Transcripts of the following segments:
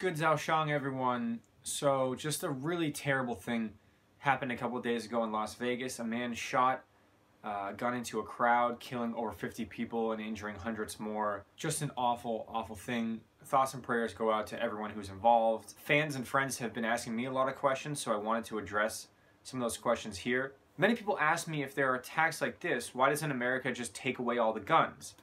Good Zhao Shang, everyone. So just a really terrible thing happened a couple of days ago in Las Vegas. A man shot a gun into a crowd, killing over 50 people and injuring hundreds more. Just an awful, awful thing. Thoughts and prayers go out to everyone who's involved. Fans and friends have been asking me a lot of questions, so I wanted to address some of those questions here. Many people ask me, if there are attacks like this, why doesn't America just take away all the guns?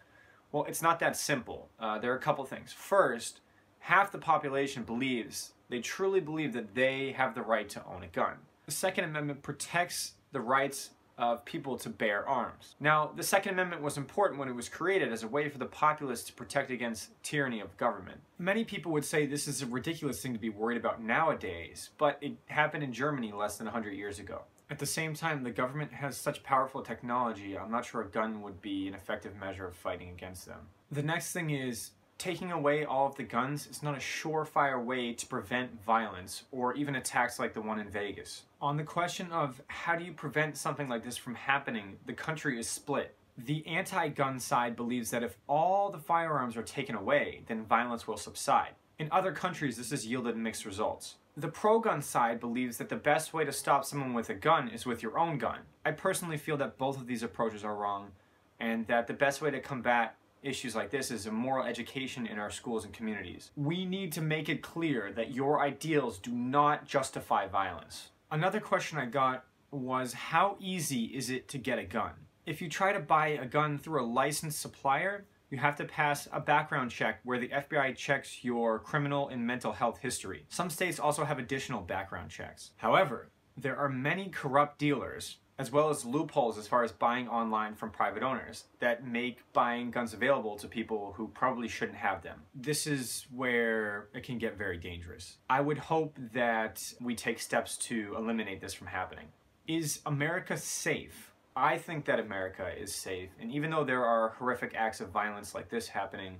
Well, it's not that simple. There are a couple things. First, half the population believes, they truly believe that they have the right to own a gun. The Second Amendment protects the rights of people to bear arms. Now, the Second Amendment was important when it was created as a way for the populace to protect against tyranny of government. Many people would say this is a ridiculous thing to be worried about nowadays, but it happened in Germany less than 100 years ago. At the same time, the government has such powerful technology, I'm not sure a gun would be an effective measure of fighting against them. The next thing is, taking away all of the guns is not a surefire way to prevent violence or even attacks like the one in Vegas. On the question of how do you prevent something like this from happening, the country is split. The anti-gun side believes that if all the firearms are taken away, then violence will subside. In other countries, this has yielded mixed results. The pro-gun side believes that the best way to stop someone with a gun is with your own gun. I personally feel that both of these approaches are wrong, and that the best way to combat issues like this is a moral education in our schools and communities. We need to make it clear that your ideals do not justify violence. Another question I got was, how easy is it to get a gun? If you try to buy a gun through a licensed supplier, you have to pass a background check where the FBI checks your criminal and mental health history. Some states also have additional background checks. However, there are many corrupt dealers, as well as loopholes as far as buying online from private owners, that make buying guns available to people who probably shouldn't have them. This is where it can get very dangerous. I would hope that we take steps to eliminate this from happening. Is America safe? I think that America is safe, and even though there are horrific acts of violence like this happening,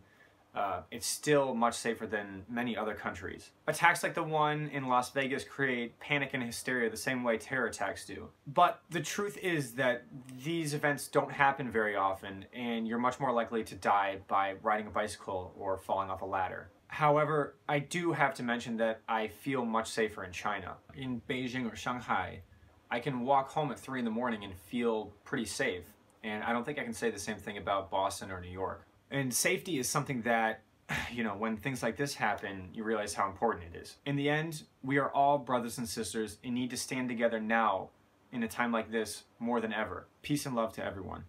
it's still much safer than many other countries. Attacks like the one in Las Vegas create panic and hysteria the same way terror attacks do. But the truth is that these events don't happen very often, and you're much more likely to die by riding a bicycle or falling off a ladder. However, I do have to mention that I feel much safer in China. In Beijing or Shanghai, I can walk home at 3 in the morning and feel pretty safe. And I don't think I can say the same thing about Boston or New York. And safety is something that, when things like this happen, you realize how important it is. In the end, we are all brothers and sisters and need to stand together now in a time like this more than ever. Peace and love to everyone.